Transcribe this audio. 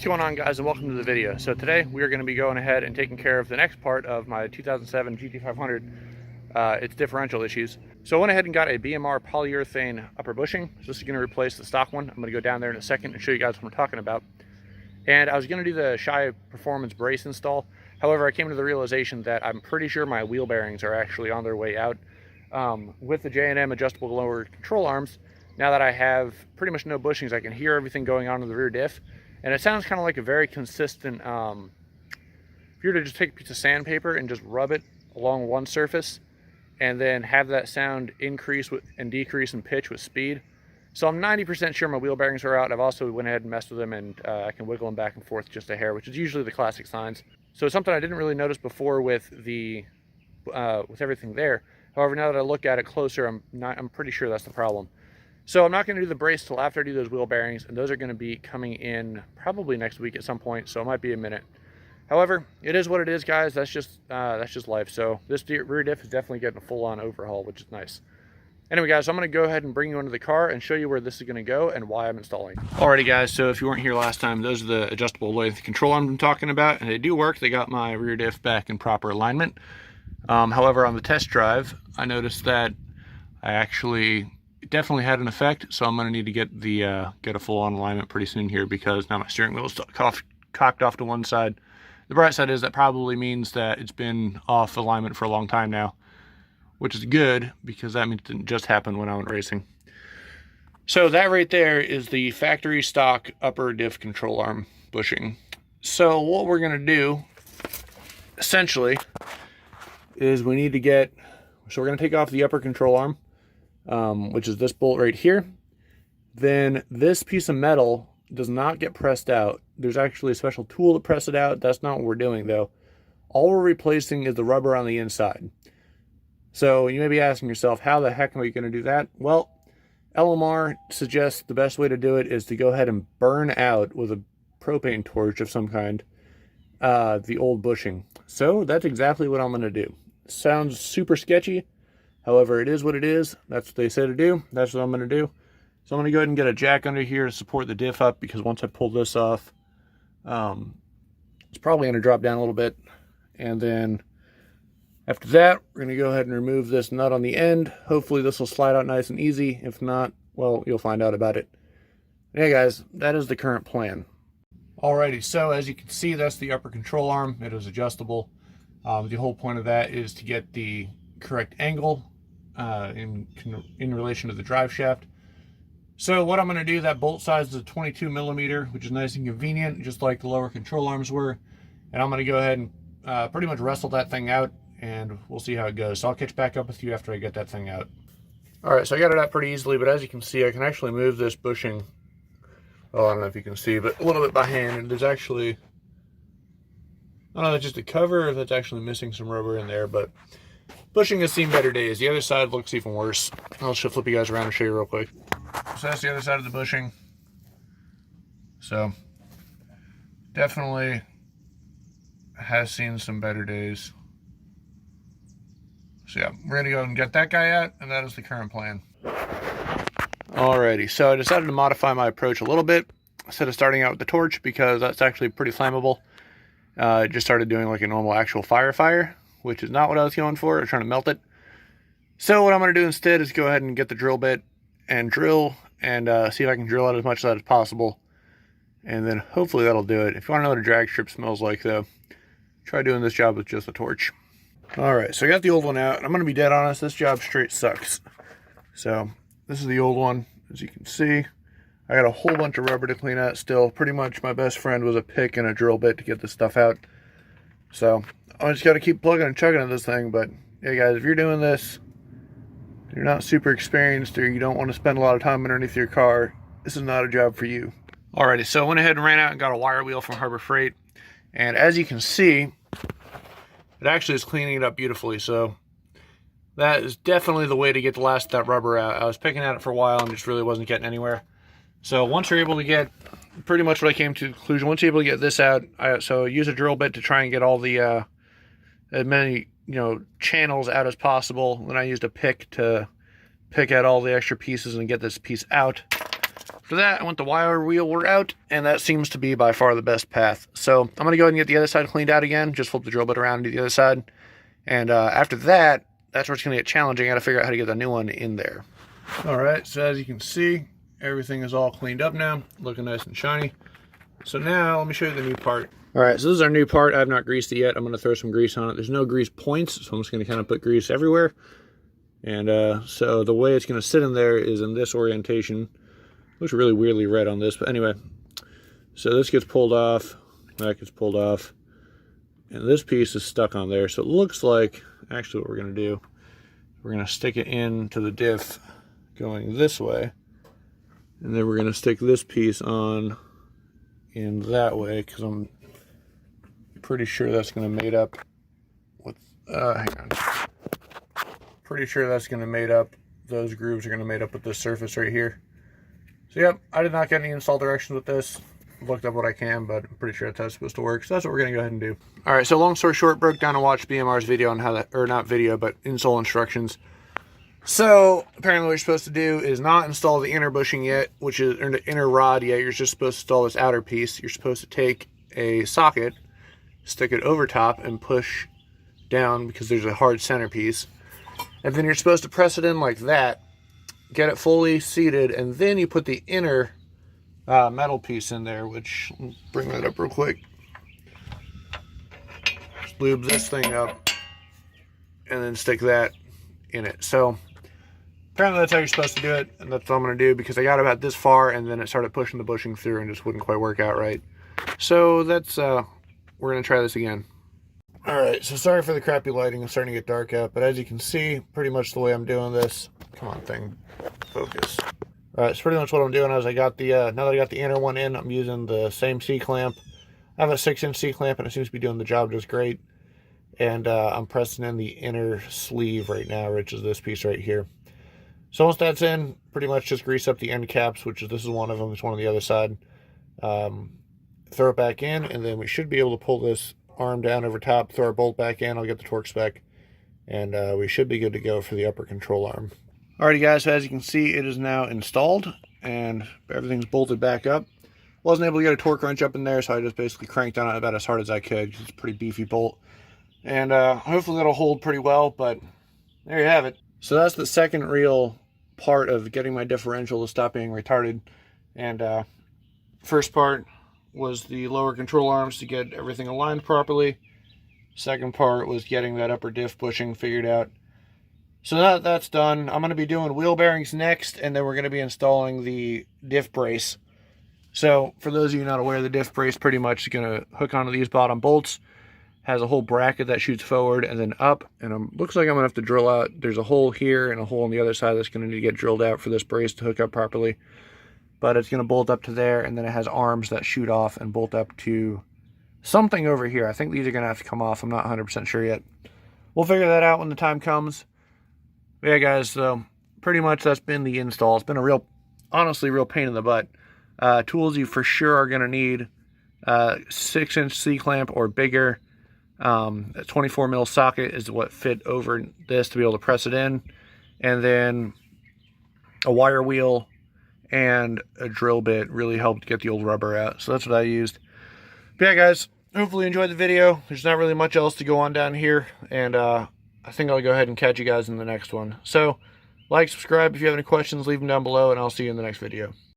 What's going on, guys, and welcome to the video. So today we are going to be going ahead and taking care of the next part of my 2007 GT500, its differential issues. So I went ahead and got a BMR polyurethane upper bushing. So this is going to replace the stock one. I'm going to go down there in a second and show you guys what I'm talking about. And I was going to do the Shy Performance brace install. However, I came to the realization that I'm pretty sure my wheel bearings are actually on their way out. With the J&M adjustable lower control arms, now that I have pretty much no bushings, I can hear everything going on in the rear diff. And it sounds kind of like a very consistent, if you were to just take a piece of sandpaper and just rub it along one surface and then have that sound increase and decrease in pitch with speed. So I'm 90% sure my wheel bearings are out. I've also went ahead and messed with them, and I can wiggle them back and forth just a hair, which is usually the classic signs. So it's something I didn't really notice before with the with everything there. However, now that I look at it closer, I'm pretty sure that's the problem. So I'm not going to do the brace till after I do those wheel bearings, and those are going to be coming in probably next week at some point, so it might be a minute. However, it is what it is, guys. That's just life. So this rear diff is definitely getting a full-on overhaul, which is nice. Anyway, guys, I'm going to go ahead and bring you into the car and show you where this is going to go and why I'm installing. Alrighty, guys, so if you weren't here last time, those are the adjustable length control arms I'm talking about, and they do work. They got my rear diff back in proper alignment. However, on the test drive, I noticed that I actually definitely had an effect, so I'm going to need to get the get a full-on alignment pretty soon here, because now my steering wheel is cocked off to one side. The bright side is that probably means that it's been off alignment for a long time now, which is good, because that means it didn't just happen when I went racing. So that right there is the factory stock upper diff control arm bushing. So what we're going to do, essentially, is we need to get, so we're going to take off the upper control arm, which is this bolt right here. Then this piece of metal does not get pressed out. There's actually a special tool to press it out. That's not what we're doing, though. All we're replacing is the rubber on the inside. So you may be asking yourself, how the heck am I going to do that? Well, LMR suggests the best way to do it is to go ahead and burn out with a propane torch of some kind the old bushing. So that's exactly what I'm going to do. Sounds super sketchy. However, it is what it is. That's what they say to do. That's what I'm going to do. So I'm going to go ahead and get a jack under here to support the diff up, because once I pull this off, it's probably going to drop down a little bit. And then after that, we're going to go ahead and remove this nut on the end. Hopefully this will slide out nice and easy. If not, well, you'll find out about it. Yeah, guys, that is the current plan. Alrighty, so as you can see, that's the upper control arm. It is adjustable. The whole point of that is to get the correct angle in relation to the drive shaft. So what I'm going to do, that bolt size is a 22 millimeter, which is nice and convenient, just like the lower control arms were. And I'm going to go ahead and pretty much wrestle that thing out, and we'll see how it goes. So I'll catch back up with you after I get that thing out. All right, so I got it out pretty easily, but as you can see, I can actually move this bushing. Oh, I don't know if you can see, but a little bit by hand. And there's actually, I don't know, that's just a cover, or if that's actually missing some rubber in there, but bushing has seen better days. The other side looks even worse. I'll just flip you guys around and show you real quick. So that's the other side of the bushing. So definitely has seen some better days. So yeah, we're gonna go and get that guy out, and that is the current plan. Alrighty, so I decided to modify my approach a little bit. Instead of starting out with the torch, because that's actually pretty flammable, I just started doing like a normal actual fire, which is not what I was going for. I was trying to melt it. So what I'm going to do instead is go ahead and get the drill bit and drill, and see if I can drill out as much of that as possible. And then hopefully that'll do it. If you want to know what a drag strip smells like, though, try doing this job with just a torch. Alright, so I got the old one out, and I'm going to be dead honest, this job straight sucks. So this is the old one, as you can see. I got a whole bunch of rubber to clean out still. Pretty much my best friend was a pick and a drill bit to get this stuff out. So I just got to keep plugging and chugging at this thing. But yeah, guys, if you're doing this, you're not super experienced, or you don't want to spend a lot of time underneath your car, this is not a job for you. Alrighty, so I went ahead and ran out and got a wire wheel from Harbor Freight. And as you can see, it actually is cleaning it up beautifully. So that is definitely the way to get the last of that rubber out. I was picking at it for a while and just really wasn't getting anywhere. So once you're able to get, pretty much what I came to the conclusion, once you're able to get this out, so use a drill bit to try and get all the, as many, channels out as possible. Then I used a pick to pick out all the extra pieces and get this piece out. For that, I went the wire wheel route, and that seems to be by far the best path. So I'm going to go ahead and get the other side cleaned out again, just flip the drill bit around and do the other side. And after that, that's where it's going to get challenging. I got to figure out how to get the new one in there. All right, so as you can see, everything is all cleaned up now, looking nice and shiny. So now let me show you the new part. All right, so this is our new part. I have not greased it yet. I'm going to throw some grease on it. There's no grease points, so I'm just going to kind of put grease everywhere. And so the way it's going to sit in there is in this orientation. Looks really weirdly red on this, but anyway. So this gets pulled off, that gets pulled off, and this piece is stuck on there. So it looks like, actually what we're going to do, we're going to stick it into the diff going this way, and then we're going to stick this piece on in that way, because I'm pretty sure that's going to mate up with, hang on. Pretty sure that's going to mate up, those grooves are going to mate up with this surface right here. So yep, I did not get any install directions with this. I've looked up what I can, but I'm pretty sure that's how it's supposed to work. So that's what we're going to go ahead and do. All right, so long story short, broke down and watched BMR's video on how that, or not video, but install instructions. So apparently what you're supposed to do is not install the inner bushing yet, which is, or the inner rod yet. You're just supposed to install this outer piece. You're supposed to take a socket, stick it over top, and push down because there's a hard centerpiece. And then you're supposed to press it in like that, get it fully seated, and then you put the inner metal piece in there, which, bring that up real quick. Just lube this thing up, and then stick that in it. So apparently that's how you're supposed to do it, and that's what I'm going to do, because I got about this far, and then it started pushing the bushing through and just wouldn't quite work out right. So that's, we're going to try this again. Alright, so sorry for the crappy lighting, it's starting to get dark out, but as you can see, pretty much the way I'm doing this, come on thing, focus. Alright, so pretty much what I'm doing is I got the, now that I got the inner one in, I'm using the same C-clamp. I have a 6-inch C-clamp and it seems to be doing the job just great. And I'm pressing in the inner sleeve right now, which is this piece right here. So once that's in, pretty much just grease up the end caps, which is, this is one of them, there's one on the other side. Throw it back in, and then we should be able to pull this arm down over top, throw our bolt back in, I'll get the torque spec, and we should be good to go for the upper control arm. Alrighty guys, so as you can see, it is now installed, and everything's bolted back up. Wasn't able to get a torque wrench up in there, so I just basically cranked on it about as hard as I could, because it's a pretty beefy bolt. And hopefully that'll hold pretty well, but there you have it. So that's the second real part of getting my differential to stop being retarded. And first part was the lower control arms to get everything aligned properly. Second part was getting that upper diff bushing figured out. So that's done. I'm going to be doing wheel bearings next, and then we're going to be installing the diff brace. So for those of you not aware, the diff brace pretty much is going to hook onto these bottom bolts. Has a whole bracket that shoots forward and then up, and looks like I'm going to have to drill out. There's a hole here and a hole on the other side that's going to need to get drilled out for this brace to hook up properly. But it's going to bolt up to there, and then it has arms that shoot off and bolt up to something over here. I think these are going to have to come off. I'm not 100% sure yet. We'll figure that out when the time comes. But yeah, guys, so pretty much that's been the install. It's been a real, honestly, real pain in the butt. Tools you for sure are going to need. 6-inch C-clamp or bigger. A 24 mil socket is what fit over this to be able to press it in. And then a wire wheel and a drill bit really helped get the old rubber out. So that's what I used. But yeah, guys, hopefully you enjoyed the video. There's not really much else to go on down here. And I think I'll go ahead and catch you guys in the next one. So like, subscribe. If you have any questions, leave them down below, and I'll see you in the next video.